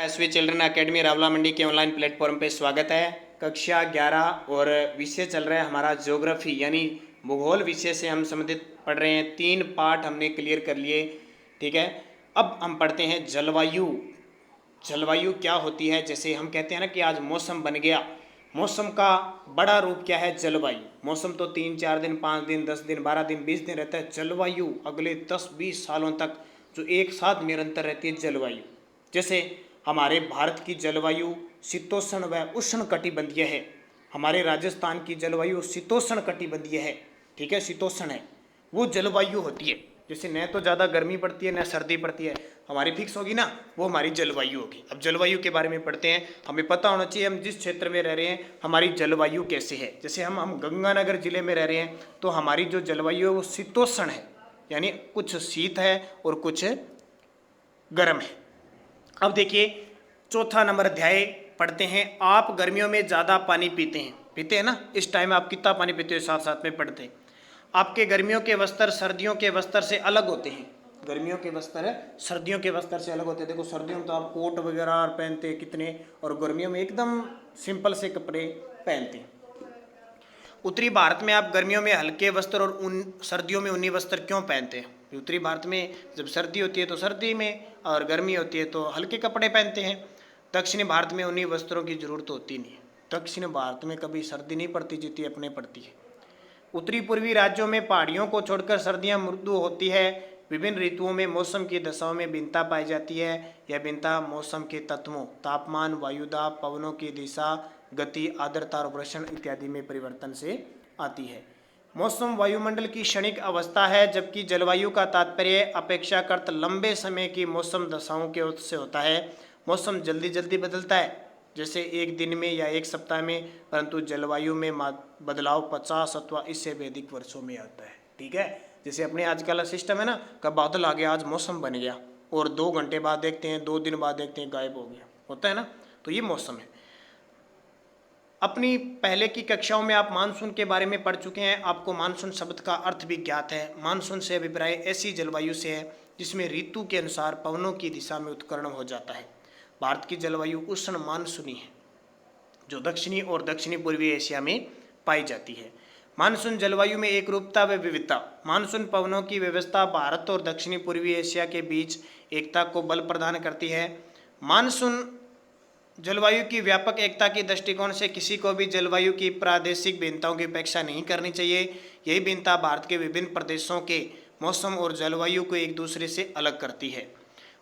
SV children academy Rawla मंडी के online platform पे स्वागत है। कक्षा 11 और विषय चल रहा है हमारा ज्योग्राफी यानी भूगोल विषय से हम संबंधित पढ़ रहे हैं। 3 पार्ट हमने क्लियर कर लिए, ठीक है। अब हम पढ़ते हैं जलवायु। जलवायु क्या होती है? जैसे हम कहते हैं ना कि आज मौसम बन गया, मौसम का बड़ा रूप क्या है? जलवायु। मौसम तो 3-4 दिन, 5 दिन, 10 दिन, 12 दिन, 20 दिन रहता है। जलवायु अगले 10-20 सालों तक जो एक साथ निरंतर रहती है जलवायु। जैसे हमारे भारत की जलवायु शीतोष्ण व उष्ण कटिबंधीय है। हमारे राजस्थान की जलवायु शीतोष्ण कटिबंधीय है, ठीक है, शीतोष्ण है, वो जलवायु होती है। जैसे न तो ज़्यादा गर्मी पड़ती है न सर्दी पड़ती है, हमारी फिक्स होगी ना, वो हमारी जलवायु होगी। अब जलवायु के बारे में पढ़ते हैं। हमें पता होना चाहिए हम जिस क्षेत्र में रह रहे हैं हमारी जलवायु कैसे है। जैसे हम गंगानगर जिले में रह रहे हैं तो हमारी जो जलवायु है वो शीतोष्ण है, यानी कुछ शीत है और कुछ गर्म है। अब देखिए चौथा नंबर अध्याय पढ़ते हैं। आप गर्मियों में ज़्यादा पानी पीते हैं ना, इस टाइम आप कितना पानी पीते हो साथ साथ में पढ़ते हैं। आपके गर्मियों के वस्त्र सर्दियों के वस्त्र से अलग होते हैं। गर्मियों के वस्त्र सर्दियों के वस्त्र से अलग होते हैं। देखो सर्दियों में तो आप कोट वगैरह पहनते हैं कितने, और गर्मियों में एकदम सिंपल से कपड़े पहनते हैं। उत्तरी भारत में आप गर्मियों में हल्के वस्त्र और सर्दियों में ऊनी वस्त्र क्यों पहनते हैं? उत्तरी भारत में जब सर्दी होती है तो सर्दी में, और गर्मी होती है तो हल्के कपड़े पहनते हैं। दक्षिणी भारत में ऊनी वस्त्रों की जरूरत होती नहीं है। दक्षिण भारत में कभी सर्दी नहीं पड़ती जितनी अपने पड़ती है। उत्तरी पूर्वी राज्यों में पहाड़ियों को छोड़कर सर्दियां मृदु होती है। विभिन्न ऋतुओं में मौसम की दशाओं में भिन्नता पाई जाती है। यह भिन्नता मौसम के तत्वों तापमान, वायुदाब, पवनों की दिशा, गति, आर्द्रता और वर्षण इत्यादि में परिवर्तन से आती है। मौसम वायुमंडल की क्षणिक अवस्था है, जबकि जलवायु का तात्पर्य अपेक्षाकृत लंबे समय की मौसम दशाओं के से होता है। मौसम जल्दी जल्दी बदलता है, जैसे एक दिन में या एक सप्ताह में, परंतु जलवायु में बदलाव 50 अथवा इससे भी अधिक वर्षों में आता है, ठीक है। जैसे अपने आजकल सिस्टम है ना, कब बादल आ गया, आज मौसम बन गया, और 2 घंटे बाद देखते हैं, 2 दिन बाद देखते हैं गायब हो गया, होता है ना। तो ये मौसम है। अपनी पहले की कक्षाओं में आप मानसून के बारे में पढ़ चुके हैं। आपको मानसून शब्द का अर्थ भी ज्ञात है। मानसून से अभिप्राय ऐसी जलवायु से है जिसमें ऋतु के अनुसार पवनों की दिशा में उत्कर्ण हो जाता है। भारत की जलवायु उष्ण मानसूनी है, जो दक्षिणी और दक्षिणी पूर्वी एशिया में पाई जाती है। मानसून जलवायु में एक रूपता व विविधता। मानसून पवनों की व्यवस्था भारत और दक्षिणी पूर्वी एशिया के बीच एकता को बल प्रदान करती है। मानसून जलवायु की व्यापक एकता के दृष्टिकोण से किसी को भी जलवायु की प्रादेशिक भिन्नताओं की उपेक्षा नहीं करनी चाहिए। यही भिन्नता भारत के विभिन्न प्रदेशों के मौसम और जलवायु को एक दूसरे से अलग करती है।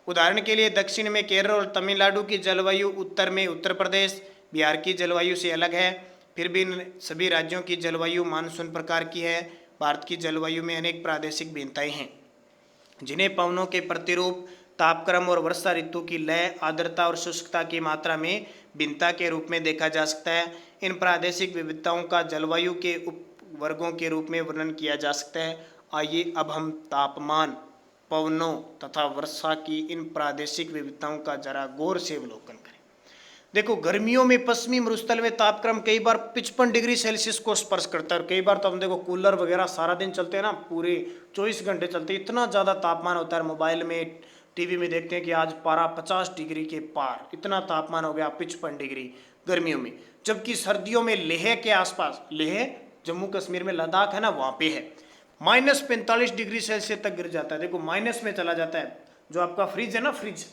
उदाहरण के लिए दक्षिण में केरल और तमिलनाडु की जलवायु, उत्तर में उत्तर प्रदेश, बिहार की जलवायु से अलग है। फिर भी सभी राज्यों की जलवायु मानसून प्रकार की है। भारत की जलवायु में अनेक प्रादेशिक भिन्नताएं हैं, जिन्हें पवनों के प्रतिरूप, तापक्रम और वर्षा ऋतु की लय, आर्द्रता और शुष्कता की मात्रा में भिन्नता के रूप में देखा जा सकता है। इन प्रादेशिक विविधताओं का जलवायु के उप वर्गों के रूप में वर्णन किया जा सकता है। आइए अब हम तापमान, पवनों तथा वर्षा की इन प्रादेशिक विविधताओं का जरा गौर से अवलोकन करें। देखो गर्मियों में पश्चिमी मरुस्थल में तापक्रम कई बार 55 डिग्री सेल्सियस को स्पर्श करता है, और कई बार तो हम देखो कूलर वगैरह सारा दिन चलते हैं ना, पूरे 24 घंटे चलते हैं, इतना ज़्यादा तापमान होता है। मोबाइल में, टीवी में देखते हैं कि आज पारा 50 डिग्री के पार, इतना तापमान हो गया 55 डिग्री गर्मियों में। जबकि सर्दियों में लेह के आसपास, लेह जम्मू कश्मीर में, लद्दाख है ना, वहाँ पे है -45 डिग्री सेल्सियस तक गिर जाता है। देखो माइनस में चला जाता है। जो आपका फ्रिज है ना, फ्रिज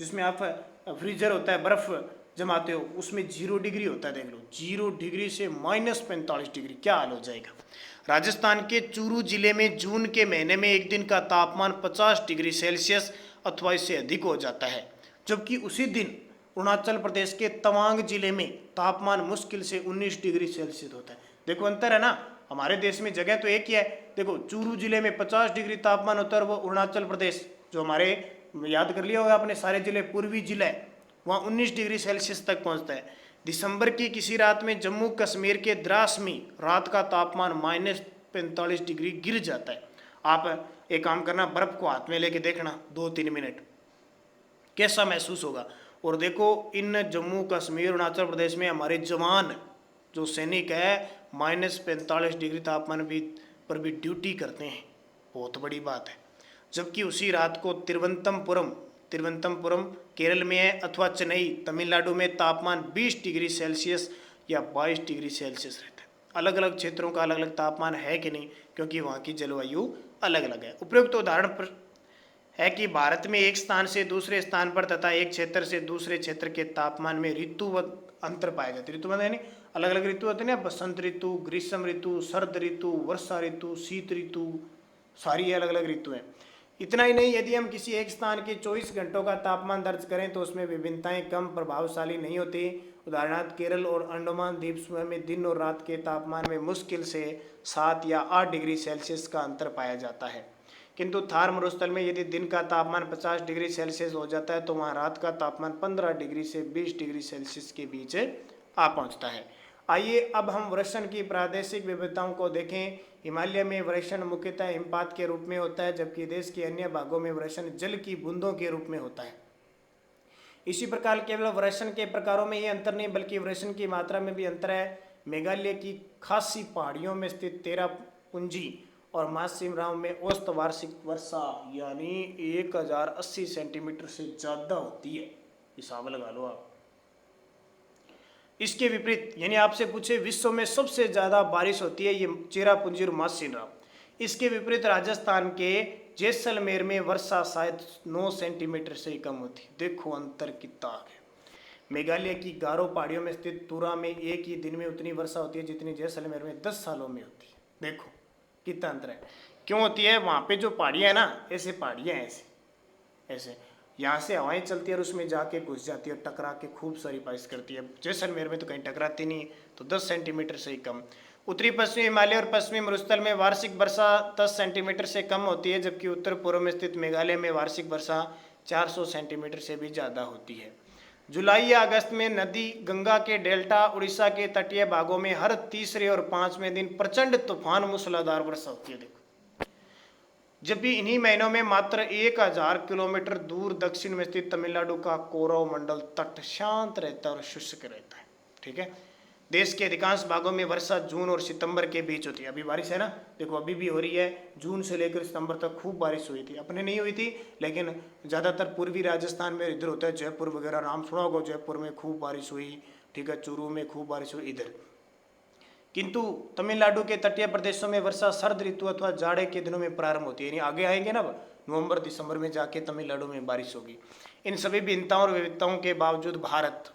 जिसमें आप फ्रीजर होता है, बर्फ जमाते हो, उसमें 0 डिग्री होता है। देख लो 0 डिग्री से -45 डिग्री, क्या हाल हो जाएगा। राजस्थान के चूरू जिले में जून के महीने में एक दिन का तापमान 50 डिग्री सेल्सियस अथवा इससे अधिक हो जाता है, जबकि उसी दिन अरुणाचल प्रदेश के तवांग जिले में तापमान मुश्किल से 19 डिग्री सेल्सियस होता है। देखो अंतर है ना, हमारे देश में जगह तो एक ही है। देखो चूरू जिले में 50 डिग्री तापमान होता है, और वो अरुणाचल प्रदेश जो हमारे, याद कर लिया होगा आपने, सारे जिले पूर्वी जिले, वहाँ 19 डिग्री सेल्सियस तक पहुँचता है। दिसंबर की किसी रात में जम्मू कश्मीर के द्रास में रात का तापमान -45 डिग्री गिर जाता है। आप एक काम करना, बर्फ़ को हाथ में लेके देखना 2-3 मिनट, कैसा महसूस होगा। और देखो इन जम्मू कश्मीर अरुणाचल प्रदेश में हमारे जवान जो सैनिक है -45 डिग्री तापमान भी पर भी ड्यूटी करते हैं, बहुत बड़ी बात है। जबकि उसी रात को तिरुवनंतपुरम केरल में है, अथवा चेन्नई तमिलनाडु में तापमान 20 डिग्री सेल्सियस या 22 डिग्री सेल्सियस रहता है। अलग अलग क्षेत्रों का अलग अलग तापमान है कि नहीं, क्योंकि वहाँ की जलवायु अलग अलग है। उपयुक्त उदाहरण पर है कि भारत में एक स्थान से दूसरे स्थान पर तथा एक क्षेत्र से दूसरे क्षेत्र के तापमान में ऋतुवत अंतर पाए जाते हैं। ऋतुवत यानी अलग अलग ऋतु होते हैं ना, बसंत ऋतु, ग्रीष्म ऋतु, शरद ऋतु, वर्षा ऋतु, शीत ऋतु, सारी अलग अलग ऋतु हैं। इतना ही नहीं, यदि हम किसी एक स्थान के 24 घंटों का तापमान दर्ज करें तो उसमें विभिन्नताएं कम प्रभावशाली नहीं होती। उदाहरणार्थ केरल और अंडमान द्वीप समूह में दिन और रात के तापमान में मुश्किल से 7 या 8 डिग्री सेल्सियस का अंतर पाया जाता है, किंतु थार मरुस्थल में यदि दिन का तापमान 50 डिग्री सेल्सियस हो जाता है तो वहाँ रात का तापमान 15 डिग्री से 20 डिग्री सेल्सियस के बीच आ पहुँचता है। आइए अब हम वर्षण की प्रादेशिक विविधताओं को देखें। हिमालय में वर्षण मुख्यतः हिमपात के रूप में होता है, जबकि देश के अन्य भागों में वर्षण जल की बूंदों के रूप में होता है। इसी प्रकार केवल वर्षण के प्रकारों में ये अंतर नहीं, बल्कि वर्षण की मात्रा में भी अंतर है। मेघालय की खासी पहाड़ियों में स्थित तेरापुंजी और मासिम राव में औसत वार्षिक वर्षा यानी 1080 सेंटीमीटर से ज़्यादा होती है। हिसाब लगा लो आप। इसके विपरीत यानी आपसे पूछे विश्व में सबसे ज़्यादा बारिश होती है, ये चेरापूंजी और मासिम राव। इसके विपरीत राजस्थान के जैसलमेर में वर्षा शायद 9 सेंटीमीटर से ही कम होती है। देखो अंतर कितना है। मेघालय की गारो पहाड़ियों में स्थित तुरा में एक ही दिन में उतनी वर्षा होती है जितनी जैसलमेर में 10 सालों में होती है। देखो कितना अंतर है। क्यों होती है? वहाँ पे जो पहाड़ियाँ है ना, ऐसे पहाड़ियाँ हैं, ऐसे यहाँ से हवाएं चलती है और उसमें जाके घुस जाती है और टकरा के खूब सारी बारिश करती है। जैसलमेर में तो कहीं टकराती नहीं, तो 10 सेंटीमीटर से ही कम। उत्तरी पश्चिमी हिमालय और पश्चिमी मरुस्थल में वार्षिक वर्षा 10 सेंटीमीटर से कम होती है, जबकि उत्तर पूर्व में स्थित मेघालय में वार्षिक वर्षा 400 सेंटीमीटर से भी ज़्यादा होती है। जुलाई या अगस्त में नदी गंगा के डेल्टा उड़ीसा के तटीय भागों में हर तीसरे और 5वें दिन प्रचंड तूफान मूसलाधार वर्षा होती है। देखो, जबकि इन्हीं महीनों में मात्र 1000 किलोमीटर दूर दक्षिण में स्थित तमिलनाडु का कोरव मंडल तट शांत रहता है और शुष्क रहता है। ठीक है। देश के अधिकांश भागों में वर्षा जून और सितंबर के बीच होती है। अभी बारिश है ना, देखो अभी भी हो रही है। जून से लेकर सितंबर तक खूब बारिश हुई थी। अपने नहीं हुई थी, लेकिन ज़्यादातर पूर्वी राजस्थान में इधर होता है, जयपुर वगैरह, नाम सुना होगा, जयपुर में खूब बारिश हुई। ठीक है, चूरू में खूब बारिश हुई इधर। किंतु तमिलनाडु के तटीय प्रदेशों में वर्षा शरद ऋतु अथवा जाड़े के दिनों में प्रारंभ होती है। यानी आगे आएंगे ना, नवंबर दिसंबर में जाके तमिलनाडु में बारिश होगी। इन सभी भिन्नताओं और विविधताओं के बावजूद भारत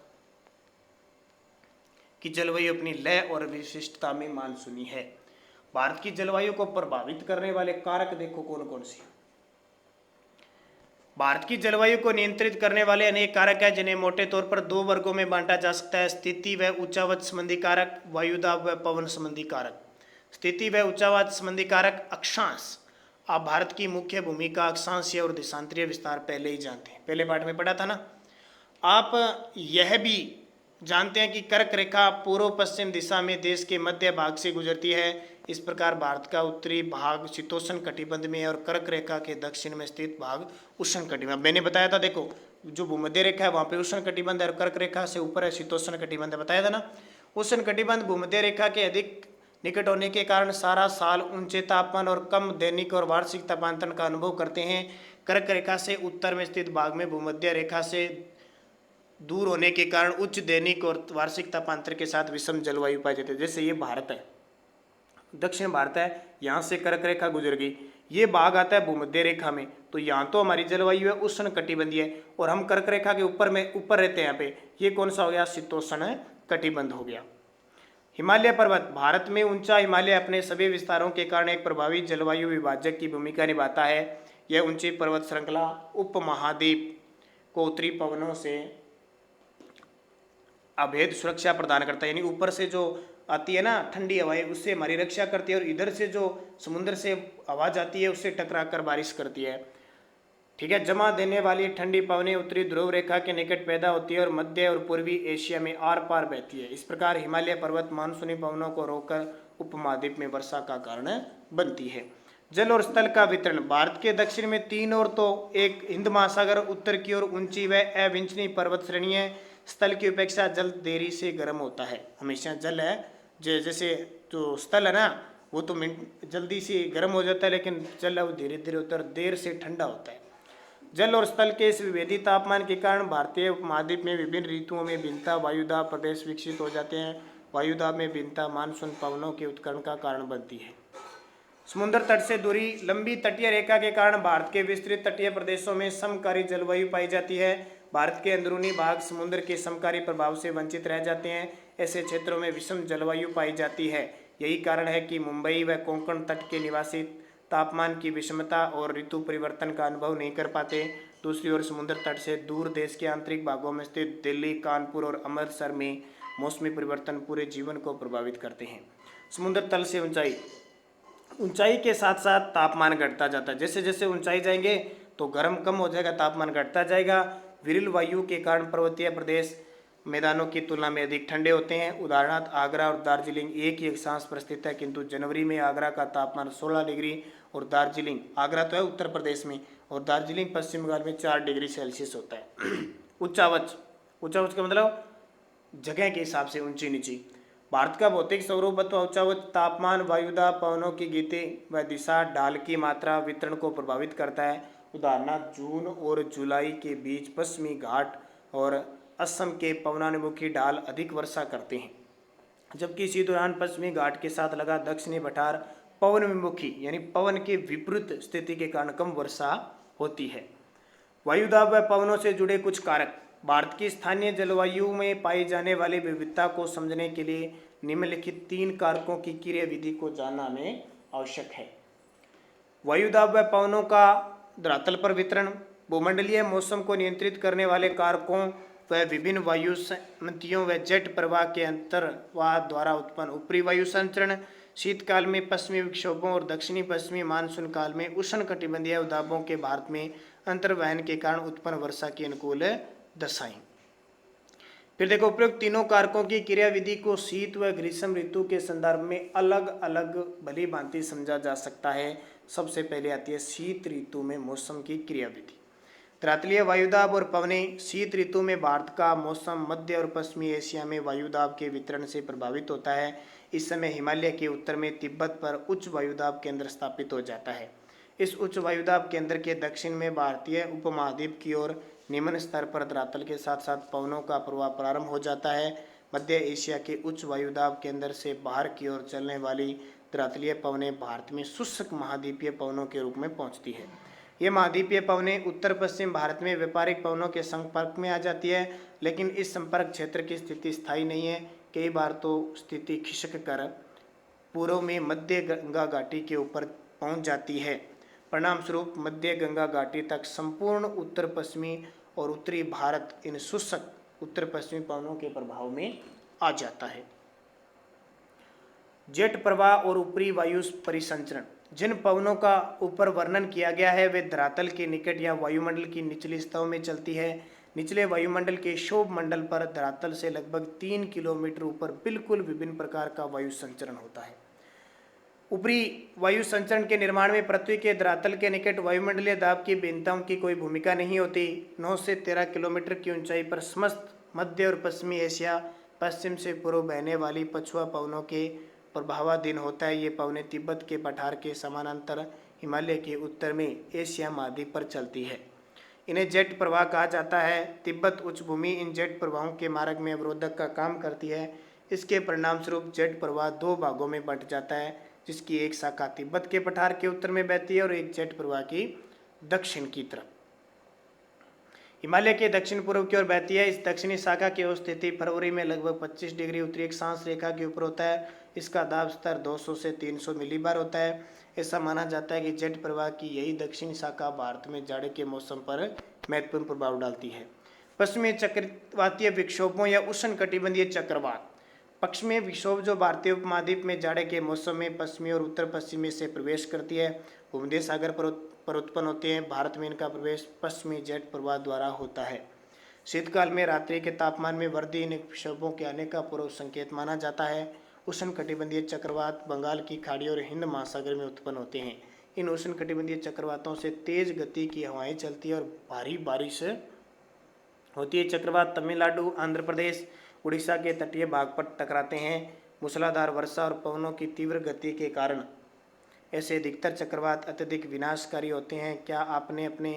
की जलवायु अपनी लय और विशिष्टता में मानसूनी है। भारत की जलवायु को प्रभावित करने वाले कारक देखो कौन कौन से। भारत की जलवायु को नियंत्रित करने वाले अनेक कारक हैं, जिन्हें मोटे तौर पर 2 वर्गों में बांटा जा सकता है: स्थिति व ऊंचावच संबंधी कारक, वायुदाब व पवन संबंधी कारक। स्थिति व ऊंचावच संबंधी कारक अक्षांश। आप भारत की मुख्य भूमिका अक्षांशीय और देशांतरीय विस्तार पहले ही जानते हैं, पहले पाठ में पढ़ा था ना। आप यह भी जानते हैं कि कर्क रेखा पूर्व पश्चिम दिशा में देश के मध्य भाग से गुजरती है। इस प्रकार भारत का उत्तरी भाग शीतोष्ण कटिबंध में है और कर्क रेखा के दक्षिण में स्थित भाग उष्ण कटिबंध। मैंने बताया था, देखो जो भूमध्य रेखा है वहाँ पे उष्ण कटिबंध है और कर्क रेखा से ऊपर है शीतोष्ण कटिबंध, बताया था ना। उष्ण कटिबंध भूमध्य रेखा के अधिक निकट होने के कारण सारा साल ऊंचे तापमान और कम दैनिक और वार्षिक तापांतरण का अनुभव करते हैं। कर्क रेखा से उत्तर में स्थित भाग में भूमध्य रेखा से दूर होने के कारण उच्च दैनिक और वार्षिक तापांतर के साथ विषम जलवायु पाई जाती है। जैसे ये भारत है, दक्षिण भारत है, यहाँ से कर्क रेखा गुजर गई, ये भाग आता है भूमध्य रेखा में, तो यहाँ तो हमारी जलवायु है उष्ण कटिबंधीय और हम कर्क रेखा के ऊपर रहते हैं। यहाँ पे ये कौन सा हो गया? शीतोष्ण कटिबंध हो गया। हिमालय पर्वत। भारत में ऊंचा हिमालय अपने सभी विस्तारों के कारण एक प्रभावी जलवायु विभाजक की भूमिका निभाता है। यह ऊंची पर्वत श्रृंखला उपमहाद्वीप को उत्तरी पवनों से अभेद सुरक्षा प्रदान करता है। यानी ऊपर से जो आती है ना ठंडी हवाएं, उससे हमारी रक्षा करती है, और इधर से जो समुद्र से आवाज आती है उससे टकरा कर बारिश करती है। ठीक है। जमा देने वाली ठंडी पवनें उत्तरी ध्रुव रेखा के निकट पैदा होती है और मध्य और पूर्वी एशिया में आर पार बहती है। इस प्रकार हिमालय पर्वत मानसूनी पवनों को रोककर उपमहाद्वीप में वर्षा का कारण बनती है। जल और स्थल का वितरण। भारत के दक्षिण में 3 और तो एक हिंद महासागर, उत्तर की ओर ऊंची व अविंचनीय पर्वत श्रेणी है। स्थल की अपेक्षा जल देरी से गर्म होता है। हमेशा जल है जैसे जो स्थल है ना वो तो जल्दी से गर्म हो जाता है, लेकिन जल वो धीरे धीरे होता है, देर से ठंडा होता है। जल और स्थल के इस विभेदी तापमान के कारण भारतीय उपमहाद्वीप में विभिन्न ऋतुओं में भिन्नता वायुदाब प्रदेश विकसित हो जाते हैं। वायुदाब में भिन्नता मानसून पवनों के उत्कर्ण का कारण बनती है। समुद्र तट से दूरी लंबी तटीय रेखा के कारण भारत के विस्तृत तटीय प्रदेशों में समकारी जलवायु पाई जाती है। भारत के अंदरूनी भाग समुद्र के समकारी प्रभाव से वंचित रह जाते हैं। ऐसे क्षेत्रों में विषम जलवायु पाई जाती है। यही कारण है कि मुंबई व कोंकण तट के निवासी तापमान की विषमता और ऋतु परिवर्तन का अनुभव नहीं कर पाते। दूसरी ओर समुद्र तट से दूर देश के आंतरिक भागों में स्थित दिल्ली, कानपुर और अमृतसर में मौसमी परिवर्तन पूरे जीवन को प्रभावित करते हैं। समुद्र तल से ऊंचाई के साथ साथ तापमान घटता जाता है। जैसे जैसे ऊंचाई जाएंगे तो गर्म कम हो जाएगा, तापमान घटता जाएगा। विरल वायु के कारण पर्वतीय प्रदेश मैदानों की तुलना में अधिक ठंडे होते हैं। उदाहरणार्थ आगरा और दार्जिलिंग एक ही अक्षांश पर स्थित है, किंतु जनवरी में आगरा का तापमान 16 डिग्री और दार्जिलिंग, आगरा तो है उत्तर प्रदेश में, और दार्जिलिंग पश्चिम बंगाल में 4 डिग्री सेल्सियस होता है। उच्चावच का मतलब जगह के हिसाब से ऊंची नीची। भारत का भौतिक स्वरूप अथवा उच्चावच तापमान, वायुदाब, पवनों की गति व दिशा, ढाल की मात्रा, वितरण को प्रभावित करता है। उदाहरणार्थ जून और जुलाई के बीच पश्चिमी घाट और असम के पवनानुमुखी ढाल अधिक वर्षा करते हैं, जबकि इसी दौरान पश्चिमी घाट के साथ लगा दक्षिणी पठार पवनविमुखी यानी पवन के विपरीत स्थिति के कारण कम वर्षा होती है। वायुदाब व पवनों से जुड़े कुछ कारक। भारत की स्थानीय जलवायु में पाई जाने वाली विविधता को समझने के लिए निम्नलिखित 3 कारकों की क्रिया विधि को जानना हमें आवश्यक है। वायुदाब व पवनों का धरातल पर वितरण, भूमंडलीय मौसम को नियंत्रित करने वाले कारकों व विभिन्न वायु संयंत्रों व जेट प्रवाह के अंतर्वाह द्वारा उत्पन्न ऊपरी वायु संचरण, शीतकाल में पश्चिमी विक्षोभों और दक्षिणी पश्चिमी मानसून काल में उष्णकटिबंधीय उदाबों के भारत में अंतर्वहन के कारण उत्पन्न वर्षा की अनुकूल दशाएं। फिर देखो, उपयुक्त तीनों कारकों की क्रिया विधि को शीत व ग्रीष्म ऋतु के संदर्भ में अलग अलग भली भांति समझा जा सकता है। सबसे पहले आती है शीत ऋतु में मौसम की क्रिया विधि। धरातलीय वायुदाब और पवनें। शीत ऋतु में भारत का मौसम मध्य और पश्चिमी एशिया में वायुदाब के वितरण से प्रभावित होता है। इस समय हिमालय के उत्तर में तिब्बत पर उच्च वायुदाब केंद्र स्थापित हो जाता है। इस उच्च वायुदाब केंद्र के दक्षिण में भारतीय उपमहाद्वीप की ओर निम्न स्तर पर धरातल के साथ साथ पवनों का प्रवाह प्रारंभ हो जाता है। मध्य एशिया के उच्च वायुदाब केंद्र से बाहर की ओर चलने वाली धरातलीय पवनें भारत में शुष्क महाद्वीपीय पवनों के रूप में पहुंचती है। ये महाद्वीपीय पवनें उत्तर पश्चिम भारत में व्यापारिक पवनों के संपर्क में आ जाती है, लेकिन इस संपर्क क्षेत्र की स्थिति स्थायी नहीं है। कई बार तो स्थिति खिसक कर पूर्व में मध्य गंगा घाटी के ऊपर पहुंच जाती है। परिणाम स्वरूप मध्य गंगा घाटी तक संपूर्ण उत्तर पश्चिमी और उत्तरी भारत इन शुष्क उत्तर पश्चिमी पवनों के प्रभाव में आ जाता है। जेट प्रवाह और ऊपरी वायु परिसंचरण। जिन पवनों का ऊपर वर्णन किया गया है वे धरातल के निकट या वायुमंडल की निचली सतहों में चलती है। निचले वायुमंडल के क्षोभ मंडल पर धरातल से लगभग 3 किलोमीटर ऊपर बिल्कुल विभिन्न प्रकार का वायु संचरण होता है। ऊपरी वायु संचरण के निर्माण में पृथ्वी के धरातल के निकट वायुमंडलीय दाब की भिन्नताओं की कोई भूमिका नहीं होती। 9 से 13 किलोमीटर की ऊंचाई पर समस्त मध्य और पश्चिमी एशिया, पश्चिम से पूर्व बहने वाली पछुआ पवनों के प्रभावाधीन होता है। ये पवनें तिब्बत के पठार के समानांतर हिमालय के उत्तर में एशिया महाद्वीप पर चलती है। इन्हें जेट प्रवाह कहा जाता है। तिब्बत उच्च भूमि इन जेट प्रवाहों के मार्ग में अवरोधक का काम करती है। इसके परिणाम स्वरूप जेट प्रवाह 2 भागों में बंट जाता है, जिसकी एक शाखा तिब्बत के पठार के उत्तर में बहती है और एक जेट प्रवाह की दक्षिण की तरफ हिमालय के दक्षिण पूर्व की ओर बहती है। इस दक्षिणी शाखा की स्थिति फरवरी में लगभग 25 डिग्री उत्तरी अक्षांश रेखा के ऊपर होता है। इसका दाब स्तर 200 से 300 मिलीबार होता है। ऐसा माना जाता है कि जेट प्रवाह की यही दक्षिणी शाखा भारत में जाड़े के मौसम पर महत्वपूर्ण प्रभाव डालती है। पश्चिमी चक्रवातीय विक्षोभों या उष्णकटिबंधीय चक्रवात। पश्चिमी विक्षोभ जो भारतीय उपमहाद्वीप में जाड़े के मौसम में पश्चिमी और उत्तर पश्चिमी से प्रवेश करती है, भूमध्य सागर पर उत्पन्न होते हैं। भारत में इनका प्रवेश पश्चिमी जेट प्रवाह द्वारा होता है। शीतकाल में रात्रि के तापमान में वृद्धि इन विक्षोभों के आने का पूर्व संकेत माना जाता है। उष्णकटिबंधीय चक्रवात बंगाल की खाड़ी और हिंद महासागर में उत्पन्न होते हैं। इन उष्णकटिबंधीय चक्रवातों से तेज गति की हवाएं चलती है और भारी बारिश होती है। चक्रवात तमिलनाडु, आंध्र प्रदेश, उड़ीसा के तटीय भाग पर टकराते हैं। मूसलाधार वर्षा और पवनों की तीव्र गति के कारण ऐसे अधिकतर चक्रवात अत्यधिक विनाशकारी होते हैं। क्या आपने अपने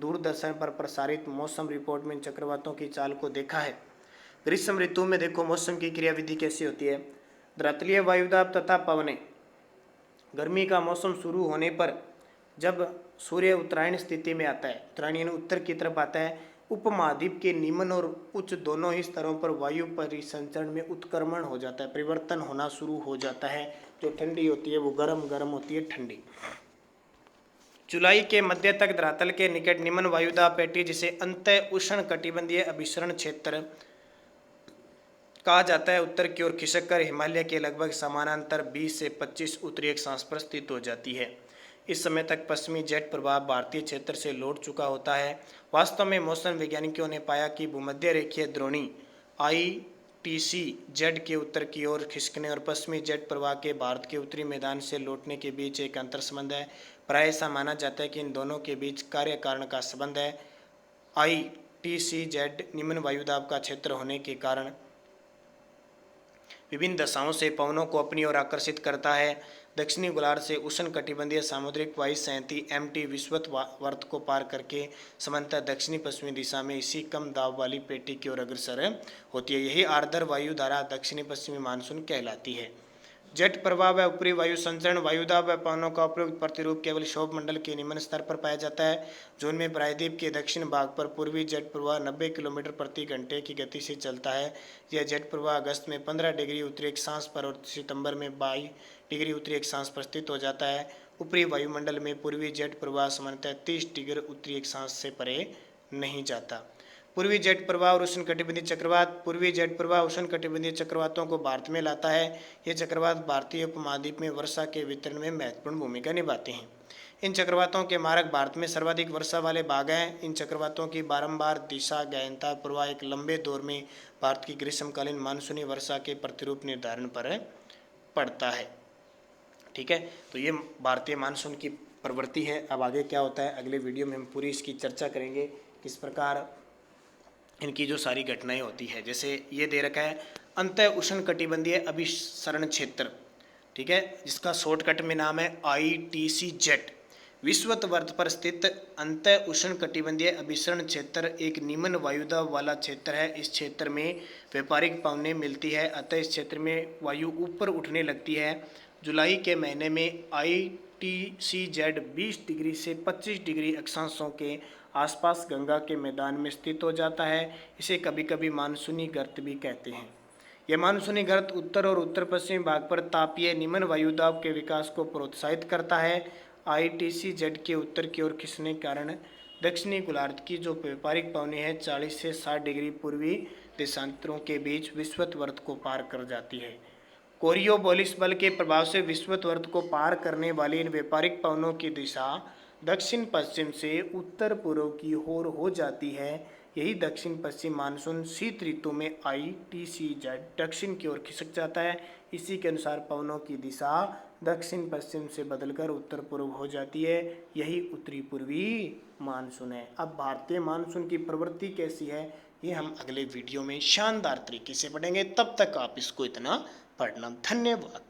दूरदर्शन पर प्रसारित मौसम रिपोर्ट में इन चक्रवातों की चाल को देखा है। ग्रीष्म ऋतु में देखो मौसम की क्रियाविधि कैसी होती है। धरातलीय वायुदाब तथा पवनें। गर्मी का मौसम शुरू होने पर जब सूर्य उत्तरायण स्थिति में आता है, उत्तरायण यानी उत्तर की तरफ आता है, उपमहाद्वीप के निम्न और उच्च दोनों ही स्तरों पर वायु परिसंचरण में उत्क्रमण हो जाता है, परिवर्तन होना शुरू हो जाता है। जो ठंडी होती है वो गर्म, गर्म होती है ठंडी। जुलाई के मध्य तक धरातल के निकट निम्न वायुदाब पेटी जिसे अंतः उष्ण कटिबंधीय अभिसरण क्षेत्र कहा जाता है उत्तर की ओर खिसक कर हिमालय के लगभग समानांतर 20 से 25 उत्तरी अक्षांश पर स्थित हो जाती है। इस समय तक पश्चिमी जेट प्रभाव भारतीय क्षेत्र से लौट चुका होता है। वास्तव में मौसम वैज्ञानिकों ने पाया कि भूमध्य रेखीय द्रोणी ITC-Z के उत्तर की ओर खिसकने और पश्चिमी जेट प्रवाह के भारत के उत्तरी मैदान से लौटने के बीच एक अंतर संबंध है। प्राय ऐसा माना जाता है कि इन दोनों के बीच कार्य कारण का संबंध है। ITC-Z निम्न वायुदाब का क्षेत्र होने के कारण विभिन्न दशाओं से पवनों को अपनी ओर आकर्षित करता है। दक्षिणी गोलार्ध से उष्ण कटिबंधीय सामुद्रिक वायु 37 MT विषुवत वर्त को पार करके समांतर दक्षिणी पश्चिमी दिशा में इसी कम दाब वाली पेटी की ओर अग्रसर होती है। यही आर्द्र वायु धारा दक्षिणी पश्चिमी मानसून कहलाती है। जेट प्रभाव व ऊपरी वायु संचरण वायुदाब व पवनों का उपयुक्त प्रतिरूप केवल क्षोभ मंडल के निम्न स्तर पर पाया जाता है। जून में प्रायद्वीप के दक्षिण भाग पर पूर्वी जेट प्रवाह 90 किलोमीटर प्रति घंटे की गति से चलता है। यह जेट प्रवाह अगस्त में 15 डिग्री उत्तरी अक्षांश पर और सितंबर में 22 डिग्री उत्तरी अक्षांश पर स्थित हो जाता है। ऊपरी वायुमंडल में पूर्वी जेट प्रवाह सामान्यतः 30 डिग्री उत्तरी अक्षांश से परे नहीं जाता। पूर्वी जेट प्रवाह और उष्णकटिबंधीय चक्रवात। पूर्वी जेट प्रवाह उष्णकटिबंधीय चक्रवातों को भारत में लाता है। ये चक्रवात भारतीय उपमहाद्वीप में वर्षा के वितरण में महत्वपूर्ण भूमिका निभाते हैं। इन चक्रवातों के मार्ग भारत में सर्वाधिक वर्षा वाले भाग हैं। इन चक्रवातों की बारंबार दिशा गहनता प्रवाह एक लंबे दौर में भारत की ग्रीष्मकालीन मानसूनी वर्षा के प्रतिरूप निर्धारण पर पड़ता है। ठीक है, तो ये भारतीय मानसून की प्रवृत्ति है। अब आगे क्या होता है अगले वीडियो में हम पूरी इसकी चर्चा करेंगे, किस प्रकार इनकी जो सारी घटनाएं होती है। जैसे ये दे रखा है अंतः उष्ण कटिबंधीय अभिसरण क्षेत्र, ठीक है, जिसका शॉर्टकट में नाम है ITC-Z। विषुवत वर्त पर स्थित अंतः उष्ण कटिबंधीय अभिसरण क्षेत्र एक निम्न वायुदाब वाला क्षेत्र है। इस क्षेत्र में व्यापारिक पवनें मिलती है, अतः इस क्षेत्र में वायु ऊपर उठने लगती है। जुलाई के महीने में ITC-Z 20 डिग्री से 25 डिग्री अक्षांशों के आसपास गंगा के मैदान में स्थित हो जाता है। इसे कभी कभी मानसूनी गर्त भी कहते हैं। यह मानसूनी गर्त उत्तर और उत्तर पश्चिमी भाग पर तापीय निम्न वायुदाब के विकास को प्रोत्साहित करता है। ITC-Z के उत्तर की ओर खिसकने के कारण दक्षिणी गोलार्ध की जो व्यापारिक पवनें हैं 40 से 60 डिग्री पूर्वी देशांतरों के बीच विषुवत वर्त को पार कर जाती है। कोरियोपोलिस बल के प्रभाव से विषुवत वर्त को पार करने वाली इन व्यापारिक पवनों की दिशा दक्षिण पश्चिम से उत्तर पूर्व की ओर हो जाती है। यही दक्षिण पश्चिम मानसून शीत ऋतु में ITC-Z दक्षिण की ओर खिसक जाता है। इसी के अनुसार पवनों की दिशा दक्षिण पश्चिम से बदलकर उत्तर पूर्व हो जाती है। यही उत्तरी पूर्वी मानसून है। अब भारतीय मानसून की प्रवृत्ति कैसी है ये हम अगले वीडियो में शानदार तरीके से पढ़ेंगे। तब तक आप इसको इतना पढ़ना। धन्यवाद।